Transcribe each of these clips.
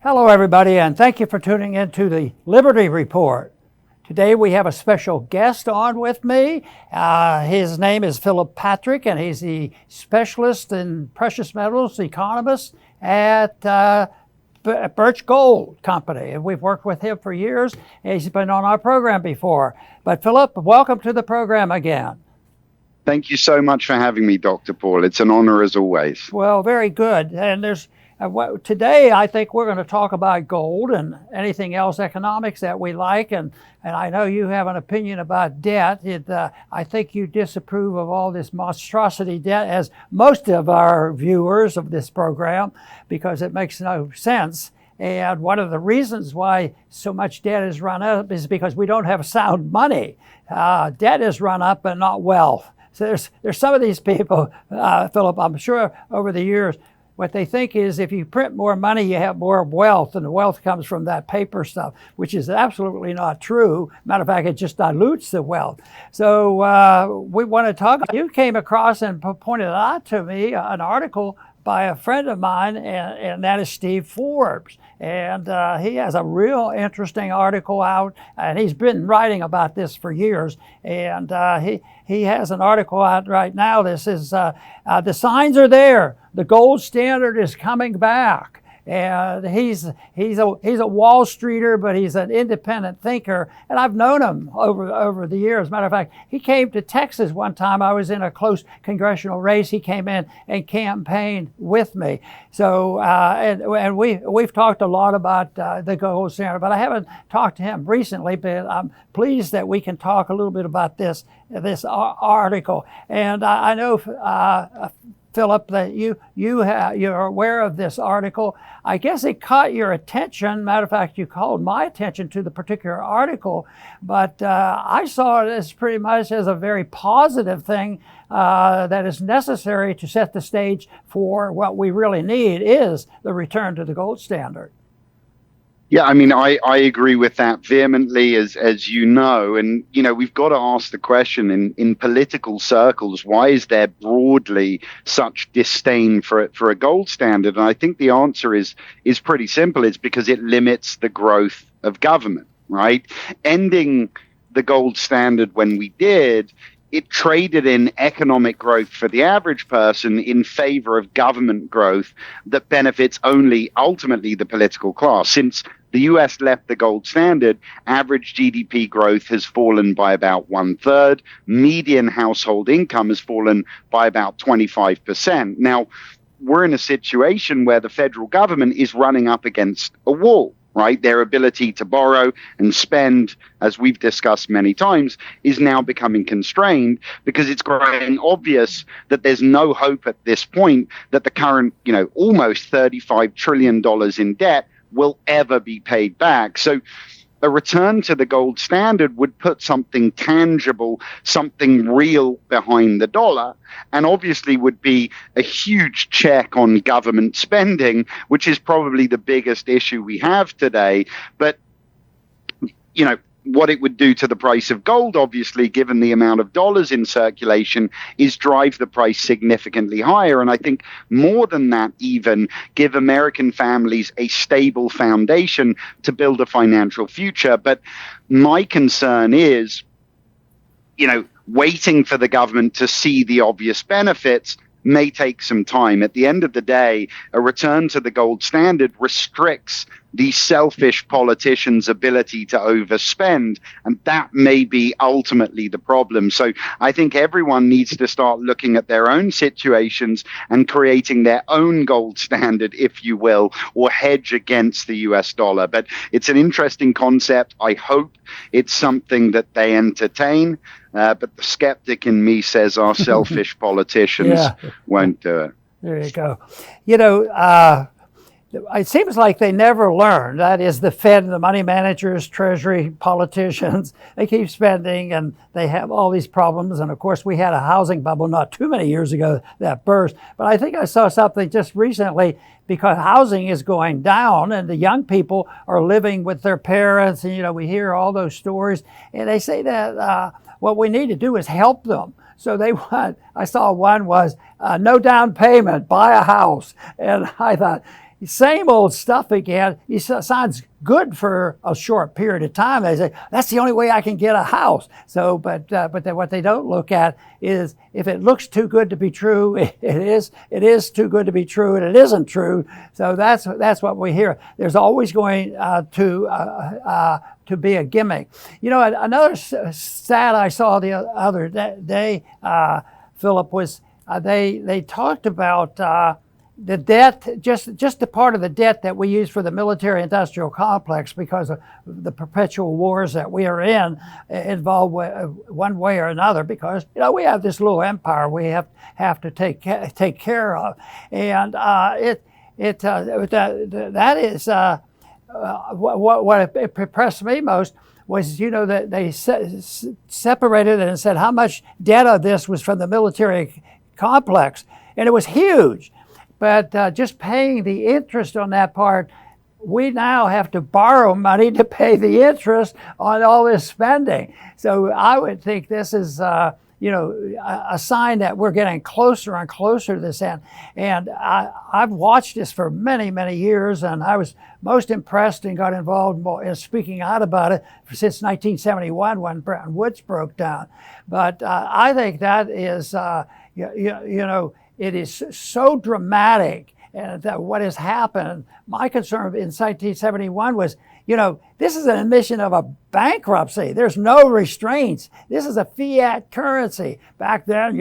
Hello, everybody, and thank you for tuning in to the Liberty Report. Today we have a special guest on with me. His name is Phillip Patrick, and he's the specialist in precious metals economist at Birch Gold Company. And we've worked with him for years, and he's been on our program before. But Phillip, welcome to the program again. Thank you so much for having me, Dr. Paul. It's an honor as always. Well, very good. And today, I think we're going to talk about gold and anything else economics that we like. And I know you have an opinion about debt. I think you disapprove of all this monstrosity debt, as most of our viewers of this program, because it makes no sense. And one of the reasons why so much debt is run up is because we don't have sound money. Debt is run up, but not wealth. So there's some of these people, Phillip, I'm sure over the years, what they think is if you print more money, you have more wealth, and the wealth comes from that paper stuff, which is absolutely not true. Matter of fact, it just dilutes the wealth. So we want to talk. You came across and pointed out to me an article by a friend of mine, and that is Steve Forbes. And he has a real interesting article out, and he's been writing about this for years. And he has an article out right now. This is the signs are there. The gold standard is coming back. And he's a Wall Streeter, but he's an independent thinker. And I've known him over the years. Matter of fact, he came to Texas one time. I was in a close congressional race. He came in and campaigned with me. So and we've talked a lot about the gold standard, but I haven't talked to him recently. But I'm pleased that we can talk a little bit about this article. And I know. Phillip, that you're aware of this article. I guess it caught your attention. Matter of fact, you called my attention to the particular article, but I saw it as pretty much as a very positive thing that is necessary to set the stage for what we really need is the return to the gold standard. Yeah, I mean, I agree with that vehemently, as you know. And, you know, we've got to ask the question in political circles, why is there broadly such disdain for a gold standard? And I think the answer is pretty simple. It's because it limits the growth of government, right? Ending the gold standard when we did, it traded in economic growth for the average person in favor of government growth that benefits only ultimately the political class. Since the US left the gold standard, average GDP growth has fallen by about 1/3. Median household income has fallen by about 25%. Now, we're in a situation where the federal government is running up against a wall. Right? Their ability to borrow and spend, as we've discussed many times, is now becoming constrained because it's growing obvious that there's no hope at this point that the current, almost $35 trillion in debt will ever be paid back. So a return to the gold standard would put something tangible, something real behind the dollar, and obviously would be a huge check on government spending, which is probably the biggest issue we have today. But, what it would do to the price of gold, obviously, given the amount of dollars in circulation, is drive the price significantly higher. And I think more than that, even give American families a stable foundation to build a financial future. But my concern is, waiting for the government to see the obvious benefits may take some time. At the end of the day, a return to the gold standard restricts these selfish politicians' ability to overspend, and that may be ultimately the problem. So I think everyone needs to start looking at their own situations and creating their own gold standard, if you will, or hedge against the US dollar. But it's an interesting concept. I hope it's something that they entertain. But the skeptic in me says our selfish politicians won't do it. There you go. It seems like they never learn. That is, the Fed, the money managers, Treasury, politicians, they keep spending and they have all these problems. And of course, we had a housing bubble not too many years ago that burst. But I think I saw something just recently, because housing is going down and the young people are living with their parents. And, we hear all those stories. And they say that what we need to do is help them. So I saw one was no down payment, buy a house. And I thought, same old stuff again. It sounds good for a short period of time. They say, that's the only way I can get a house. So, but then what they don't look at is if it looks too good to be true, it is too good to be true, and it isn't true. So that's what we hear. There's always going to be a gimmick. Another stat I saw the other day, Philip, was they talked about the debt, just the part of the debt that we use for the military-industrial complex because of the perpetual wars that we are in involve one way or another, because we have this little empire we have to take care of, and that is what impressed me most was that they separated it and said how much debt of this was from the military complex, and it was huge. But just paying the interest on that part, we now have to borrow money to pay the interest on all this spending. So I would think this is, a sign that we're getting closer and closer to this end. And I've watched this for many, many years, and I was most impressed and got involved in speaking out about it since 1971 when Bretton Woods broke down. But I think that is, it is so dramatic, and that what has happened. My concern in 1971 was, this is an admission of a bankruptcy. There's no restraints. This is a fiat currency. Back then,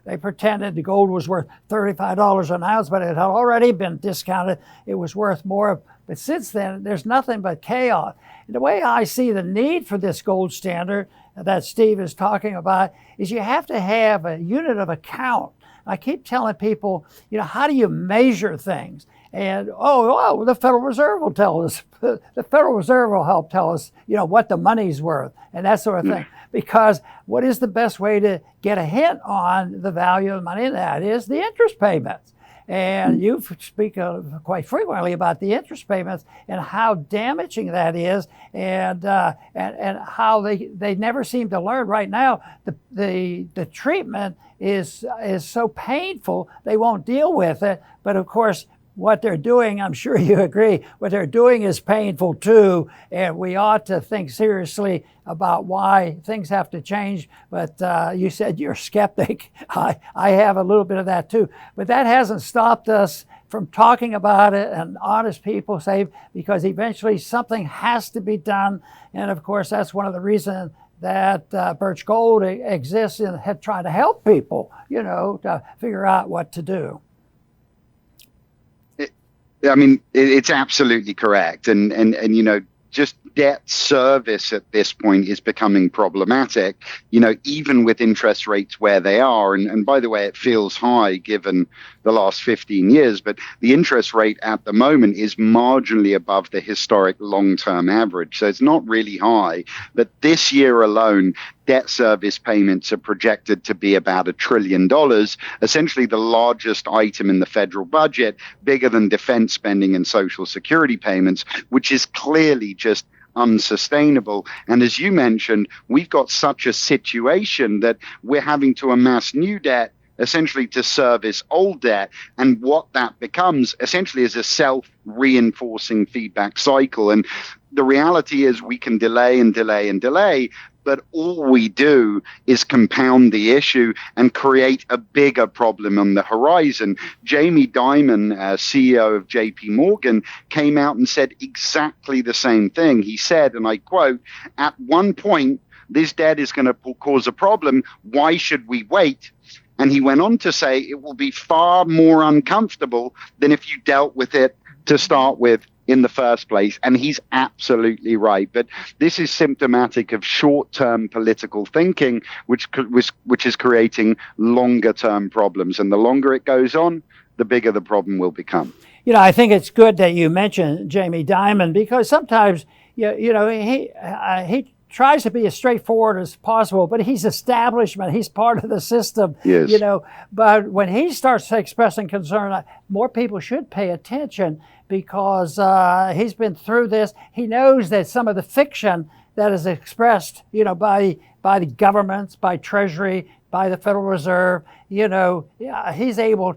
they pretended the gold was worth $35 an ounce, but it had already been discounted. It was worth more. But since then, there's nothing but chaos. And the way I see the need for this gold standard that Steve is talking about is you have to have a unit of account. I keep telling people, how do you measure things? And, the Federal Reserve will tell us. The Federal Reserve will help tell us, what the money's worth and that sort of thing. Because what is the best way to get a hint on the value of money? And that is the interest payments. And you speak quite frequently about the interest payments and how damaging that is, and how they never seem to learn. Right now, the treatment is so painful they won't deal with it. But of course, what they're doing, I'm sure you agree, what they're doing is painful too, and we ought to think seriously about why things have to change. But you said you're a skeptic. I have a little bit of that too. But that hasn't stopped us from talking about it, and honest people say, because eventually something has to be done. And of course, that's one of the reasons that Birch Gold exists in trying to help people, to figure out what to do. It's absolutely correct. And just debt service at this point is becoming problematic, even with interest rates where they are. And by the way, it feels high given the last 15 years, but the interest rate at the moment is marginally above the historic long-term average. So it's not really high. But this year alone, debt service payments are projected to be about $1 trillion, essentially the largest item in the federal budget, bigger than defense spending and Social Security payments, which is clearly just unsustainable. And as you mentioned, we've got such a situation that we're having to amass new debt essentially to service old debt. And what that becomes essentially is a self-reinforcing feedback cycle. And the reality is we can delay and delay and delay, but all we do is compound the issue and create a bigger problem on the horizon. Jamie Dimon, CEO of JP Morgan, came out and said exactly the same thing. He said, and I quote, "At one point, this debt is going to cause a problem. Why should we wait?" And he went on to say it will be far more uncomfortable than if you dealt with it to start with in the first place. And he's absolutely right. But this is symptomatic of short-term political thinking, which is creating longer-term problems. And the longer it goes on, the bigger the problem will become. I think it's good that you mentioned Jamie Dimon, because sometimes, he tries to be as straightforward as possible, but he's establishment. He's part of the system, yes. But when he starts expressing concern, more people should pay attention, because he's been through this. He knows that some of the fiction that is expressed, by the governments, by Treasury, by the Federal Reserve, he's able.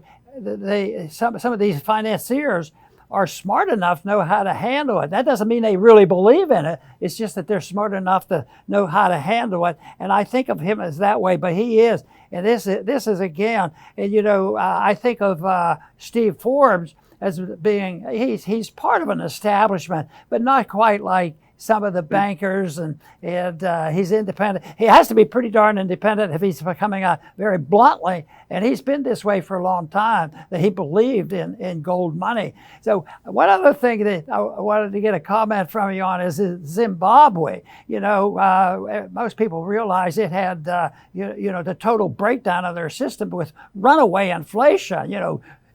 Some of these financiers are smart enough to know how to handle it. That doesn't mean they really believe in it. It's just that they're smart enough to know how to handle it. And I think of him as that way, but he is. And this is again, and I think of Steve Forbes as being, he's part of an establishment, but not quite like some of the bankers, and he's independent. He has to be pretty darn independent if he's coming out very bluntly, and he's been this way for a long time, that he believed in gold money. So one other thing that I wanted to get a comment from you on is Zimbabwe. Most people realize it had the total breakdown of their system with runaway inflation.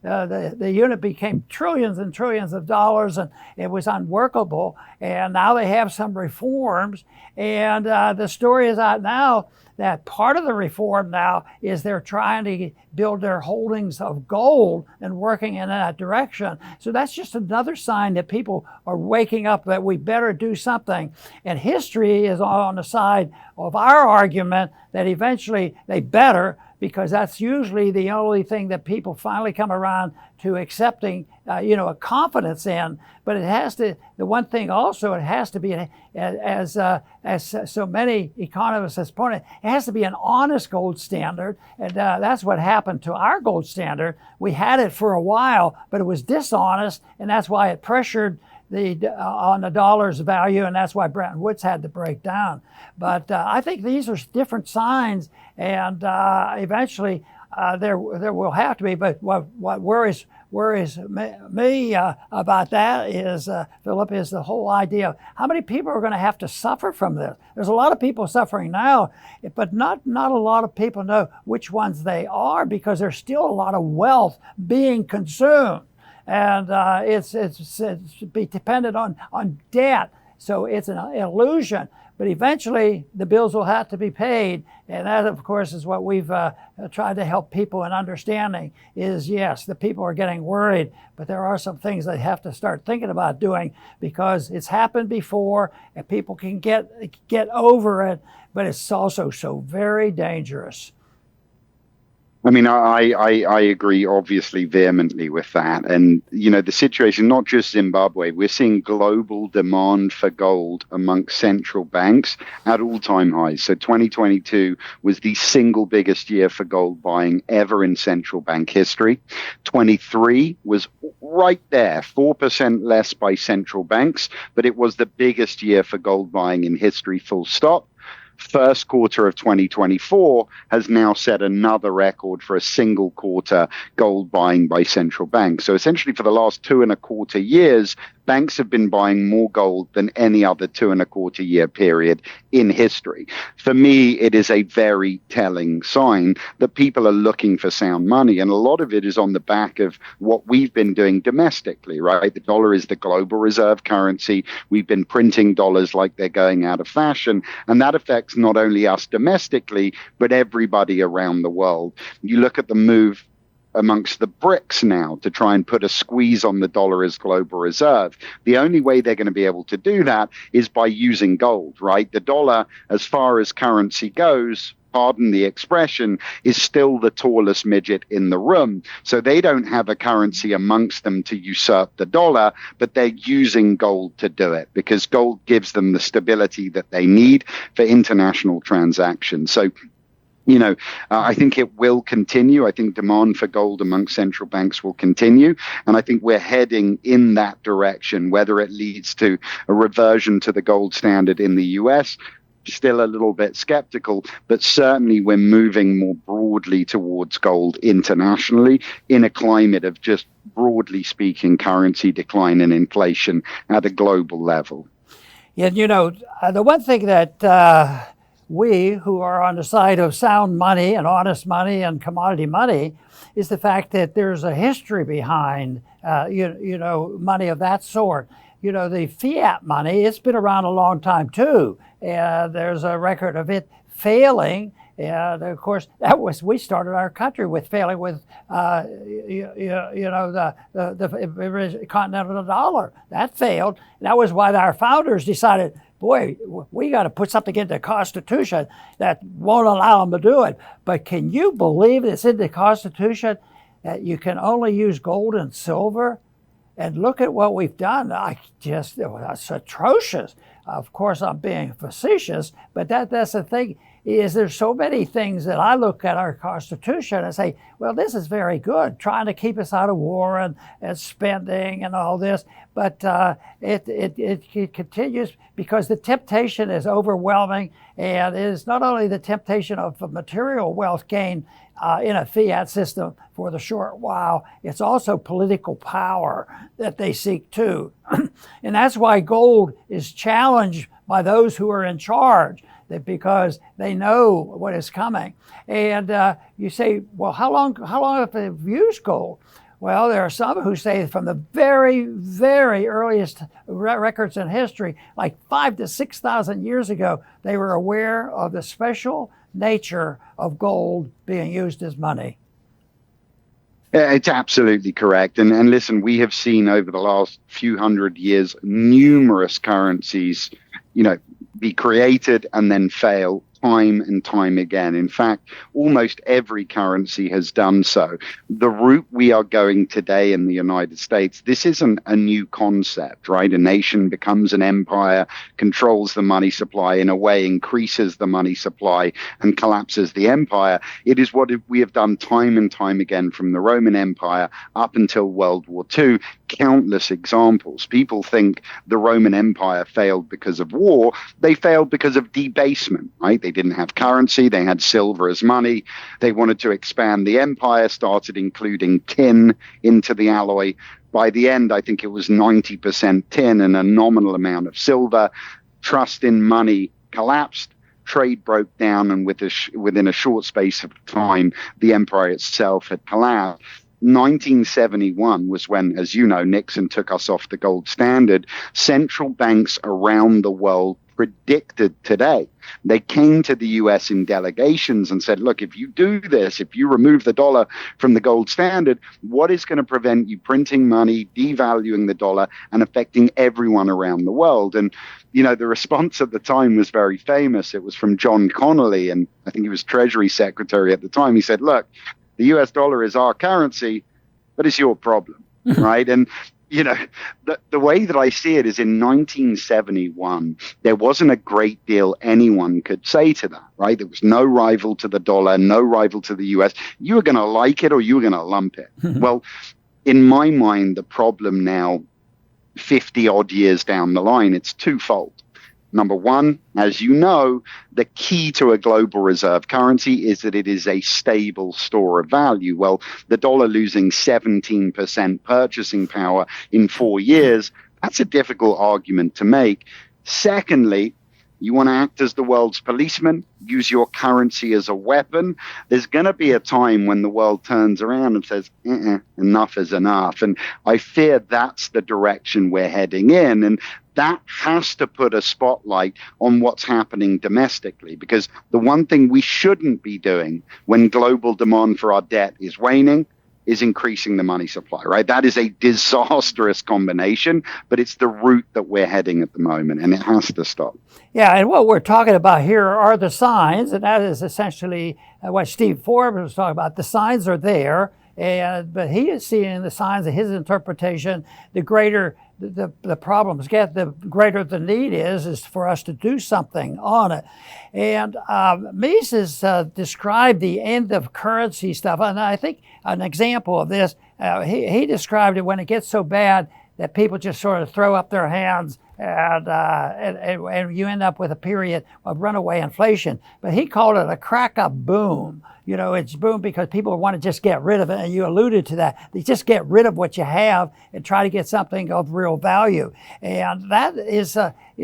The unit became trillions and trillions of dollars, and it was unworkable. And now they have some reforms, and the story is out now that part of the reform now is they're trying to build their holdings of gold and working in that direction. So that's just another sign that people are waking up that we better do something. And history is on the side of our argument that eventually they better, because that's usually the only thing that people finally come around to accepting, a confidence in. But it has to, the one thing also, it has to be, as so many economists have pointed, it has to be an honest gold standard. And that's what happened to our gold standard. We had it for a while, but it was dishonest, and that's why it pressured on the dollar's value, and that's why Bretton Woods had to break down. But I think these are different signs, and eventually there will have to be. But what worries me about that is, Philip, is the whole idea of how many people are going to have to suffer from this. There's a lot of people suffering now, but not a lot of people know which ones they are, because there's still a lot of wealth being consumed. And it's be dependent on debt. So it's an illusion. But eventually, the bills will have to be paid. And that, of course, is what we've tried to help people in understanding is, yes, the people are getting worried, but there are some things they have to start thinking about doing, because it's happened before and people can get over it, but it's also so very dangerous. I mean, I agree, obviously, vehemently with that. And, the situation, not just Zimbabwe, we're seeing global demand for gold amongst central banks at all-time highs. So 2022 was the single biggest year for gold buying ever in central bank history. 23 was right there, 4% less by central banks, but it was the biggest year for gold buying in history, full stop. First quarter of 2024 has now set another record for a single quarter gold buying by central banks. So essentially for the last 2.25 years, banks have been buying more gold than any other 2.25 year period in history. For me, it is a very telling sign that people are looking for sound money. And a lot of it is on the back of what we've been doing domestically, right? The dollar is the global reserve currency. We've been printing dollars like they're going out of fashion. And that affects not only us domestically, but everybody around the world. You look at the move amongst the BRICS now to try and put a squeeze on the dollar as global reserve. The only way they're going to be able to do that is by using gold, right? The dollar, as far as currency goes, pardon the expression, is still the tallest midget in the room. So they don't have a currency amongst them to usurp the dollar, but they're using gold to do it, because gold gives them the stability that they need for international transactions. So I think it will continue. I think demand for gold amongst central banks will continue. And I think we're heading in that direction, whether it leads to a reversion to the gold standard in the US. Still a little bit skeptical, but certainly we're moving more broadly towards gold internationally in a climate of, just broadly speaking, currency decline and inflation at a global level. Yeah, the one thing that we who are on the side of sound money and honest money and commodity money is the fact that there's a history behind money of that sort. The fiat money, it's been around a long time too. There's a record of it failing. And of course, we started our country with failing with the continental dollar. That failed. That was why our founders decided, boy, we got to put something into the Constitution that won't allow them to do it. But can you believe it's in the Constitution that you can only use gold and silver And look at what we've done. That's atrocious. Of course, I'm being facetious, but that's the thing, is there's so many things that I look at our Constitution and say, well, this is very good, trying to keep us out of war and spending and all this. But it continues because the temptation is overwhelming, and it is not only the temptation of material wealth gain in a fiat system for the short while, it's also political power that they seek too. And that's why gold is challenged by those who are in charge, because they know what is coming. And you say, well, how long have they used gold? Well, there are some who say from the very, very earliest records in history, like 5,000 to 6,000 years ago, they were aware of the special nature of gold being used as money. It's absolutely correct. And listen, we have seen over the last few hundred years numerous currencies, be created and then fail time and time again. In fact, almost every currency has done so. The route we are going today in the United States, this isn't a new concept, right? A nation becomes an empire, controls the money supply, in a way increases the money supply and collapses the empire. It is what we have done time and time again from the Roman Empire up until World War II. Countless examples. People think the Roman Empire failed because of war. They failed because of debasement, right? They didn't have currency. They had silver as money. They wanted to expand the empire, started including tin into the alloy. By the end, I think it was 90% tin and a nominal amount of silver. Trust in money collapsed. Trade broke down, and within a short space of time, the empire itself had collapsed. 1971 was when, as you know, Nixon took us off the gold standard. Central banks around the world predicted today. They came to the US in delegations and said, look, if you do this, if you remove the dollar from the gold standard, what is going to prevent you printing money, devaluing the dollar, and affecting everyone around the world? And, the response at the time was very famous. It was from John Connolly, and I think he was Treasury Secretary at the time. He said, look, the US dollar is our currency, but it's your problem, right? And, the way that I see it is in 1971, there wasn't a great deal anyone could say to that, right? There was no rival to the dollar, no rival to the US. You were going to like it or you were going to lump it. Well, in my mind, the problem now, 50 odd years down the line, it's twofold. Number one, as you know, the key to a global reserve currency is that it is a stable store of value. Well, the dollar losing 17% purchasing power in 4 years, that's a difficult argument to make. Secondly, you want to act as the world's policeman, use your currency as a weapon. There's going to be a time when the world turns around and says, enough is enough. And I fear that's the direction we're heading in. And that has to put a spotlight on what's happening domestically, because the one thing we shouldn't be doing when global demand for our debt is waning is increasing the money supply, right? That is a disastrous combination, but it's the route that we're heading at the moment, and it has to stop. Yeah, and what we're talking about here are the signs, and that is essentially what Steve Forbes was talking about. The signs are there, but he is seeing the signs of his interpretation. The greater the problems get, the greater the need is for us to do something on it. And Mises described the end of currency stuff, and I think an example of this, he described it when it gets so bad that people just sort of throw up their hands and you end up with a period of runaway inflation. But he called it a crack-up boom. It's boom because people want to just get rid of it, and you alluded to that. They just get rid of what you have and try to get something of real value. And that is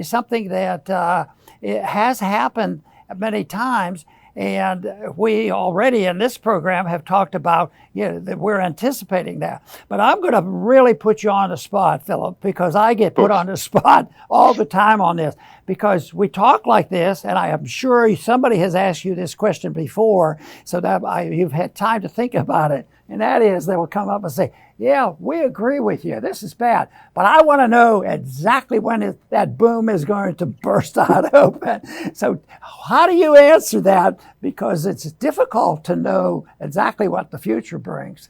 something that it has happened many times. And we already in this program have talked about, that we're anticipating that. But I'm going to really put you on the spot, Philip, because I get put on the spot all the time on this. Because we talk like this, and I am sure somebody has asked you this question before, so that you've had time to think about it. And that is, they will come up and say, yeah, we agree with you. This is bad. But I want to know exactly when that boom is going to burst out open. So how do you answer that? Because it's difficult to know exactly what the future brings.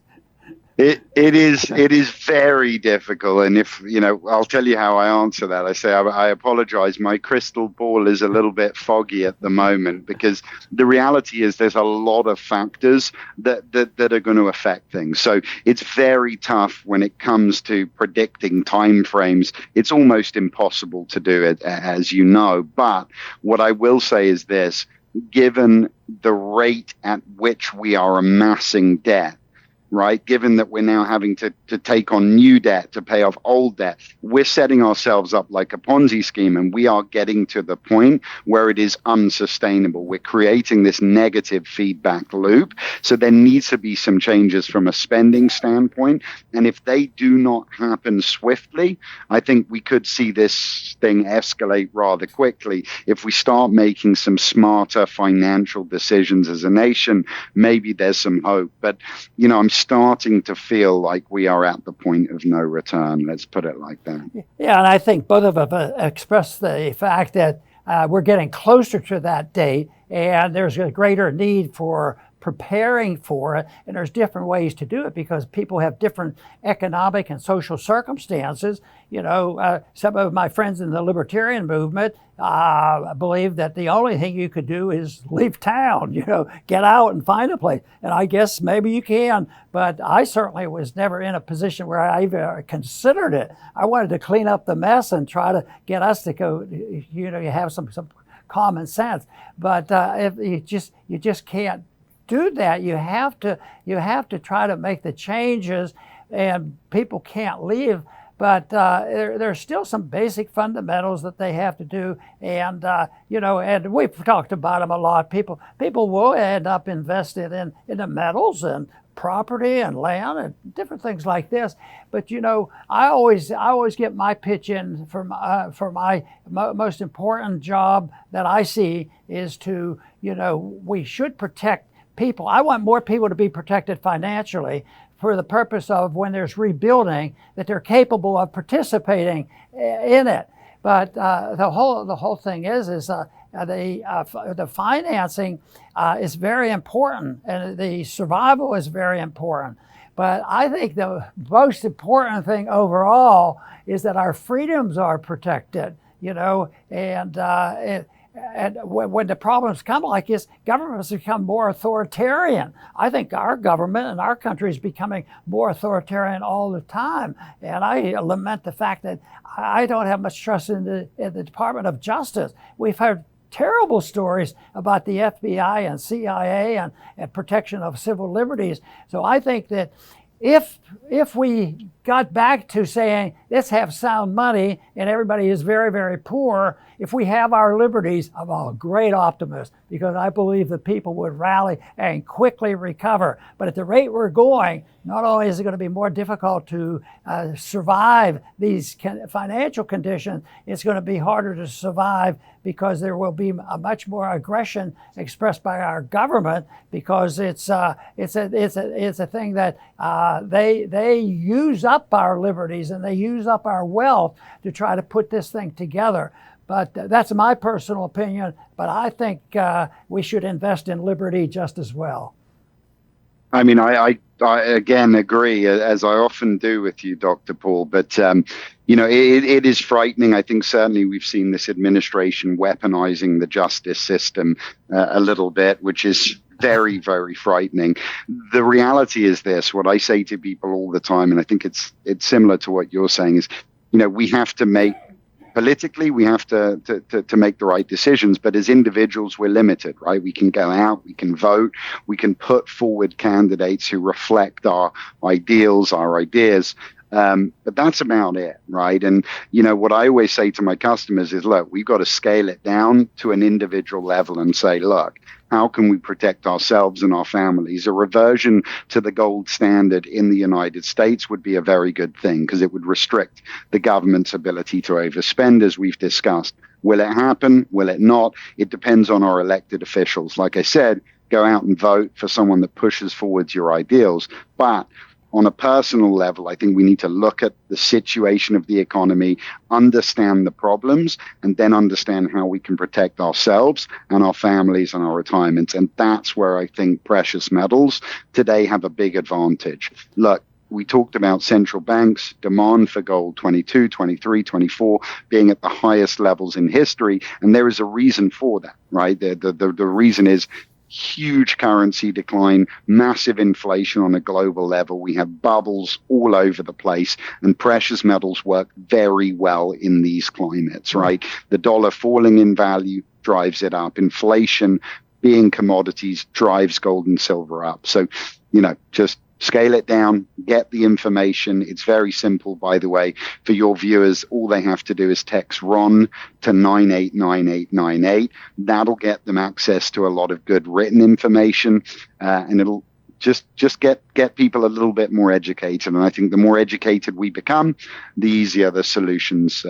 It is very difficult, and if I'll tell you how I answer that. I say I apologize. My crystal ball is a little bit foggy at the moment because the reality is there's a lot of factors that are going to affect things. So it's very tough when it comes to predicting timeframes. It's almost impossible to do it, as you know. But what I will say is this: given the rate at which we are amassing debt, right? Given that we're now having to take on new debt to pay off old debt, we're setting ourselves up like a Ponzi scheme, and we are getting to the point where it is unsustainable. We're creating this negative feedback loop. So there needs to be some changes from a spending standpoint. And if they do not happen swiftly, I think we could see this thing escalate rather quickly. If we start making some smarter financial decisions as a nation, maybe there's some hope. But, I'm starting to feel like we are at the point of no return. Let's put it like that. Yeah, and I think both of us expressed the fact that we're getting closer to that date, and there's a greater need for preparing for it, and there's different ways to do it because people have different economic and social circumstances. Some of my friends in the libertarian movement believe that the only thing you could do is leave town, get out and find a place. And I guess maybe you can, but I certainly was never in a position where I even considered it. I wanted to clean up the mess and try to get us to go, you have some common sense. But if you just can't do that. You have to try to make the changes, and people can't leave. But there's still some basic fundamentals that they have to do, and and we've talked about them a lot. People will end up invested in the metals and property and land and different things like this. But I always get my pitch in for my most important job that I see is to we should protect people. I want more people to be protected financially for the purpose of when there's rebuilding, that they're capable of participating in it. But the whole thing is the financing is very important, and the survival is very important. But I think the most important thing overall is that our freedoms are protected. And when the problems come like this, governments become more authoritarian. I think our government and our country is becoming more authoritarian all the time. And I lament the fact that I don't have much trust in the Department of Justice. We've heard terrible stories about the FBI and CIA and protection of civil liberties. So I think that if we got back to saying, let's have sound money and everybody is very, very poor, if we have our liberties, I'm a great optimist because I believe the people would rally and quickly recover. But at the rate we're going, not only is it going to be more difficult to survive these financial conditions, it's going to be harder to survive because there will be a much more aggression expressed by our government because it's a thing that they use up our liberties and they use up our wealth to try to put this thing together. But that's my personal opinion. But I think we should invest in liberty just as well. I mean, I again agree, as I often do with you, Dr. Paul. But, it is frightening. I think certainly we've seen this administration weaponizing the justice system a little bit, which is very, very frightening. The reality is this, what I say to people all the time, and I think it's similar to what you're saying, is, we have to make politically, we have to make the right decisions, but as individuals, we're limited, right? We can go out, we can vote, we can put forward candidates who reflect our ideals, our ideas, but that's about it, right? And, what I always say to my customers is, look, we've got to scale it down to an individual level and say, look, how can we protect ourselves and our families? A reversion to the gold standard in the United States would be a very good thing because it would restrict the government's ability to overspend, as we've discussed. Will it happen? Will it not? It depends on our elected officials. Like I said, go out and vote for someone that pushes forward your ideals. But on a personal level, I think we need to look at the situation of the economy, understand the problems, and then understand how we can protect ourselves and our families and our retirements. And that's where I think precious metals today have a big advantage. Look, we talked about central banks, demand for gold 22, 23, 24 being at the highest levels in history. And there is a reason for that, right? The reason is huge currency decline, massive inflation on a global level. We have bubbles all over the place, and precious metals work very well in these climates, right? The dollar falling in value drives it up. Inflation being commodities drives gold and silver up. So, just scale it down, get the information. It's very simple, by the way. For your viewers, all they have to do is text RON to 989898. That'll get them access to a lot of good written information, and it'll just get people a little bit more educated. And I think the more educated we become, the easier the solutions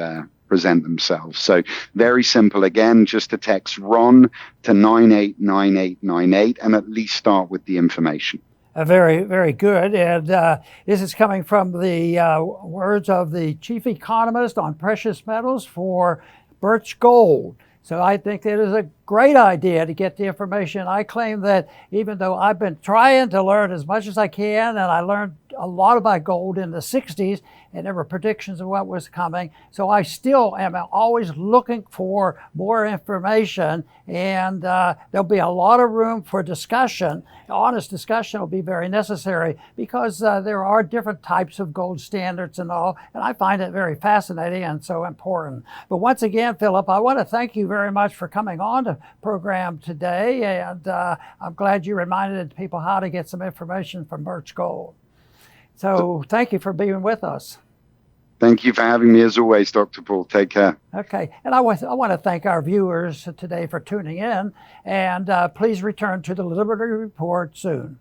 present themselves. So very simple. Again, just to text RON to 989898 and at least start with the information. Very, very good. And this is coming from the words of the chief economist on precious metals for Birch Gold. So I think it is a great idea to get the information. I claim that even though I've been trying to learn as much as I can, and I learned a lot about gold in the 60s, and there were predictions of what was coming. So I still am always looking for more information, and there'll be a lot of room for discussion. Honest discussion will be very necessary because there are different types of gold standards and all, and I find it very fascinating and so important. But once again, Philip, I want to thank you very much for coming on the program today, and I'm glad you reminded people how to get some information from Birch Gold. So thank you for being with us. Thank you for having me as always, Dr. Paul. Take care. Okay. And I want to thank our viewers today for tuning in. And please return to the Liberty Report soon.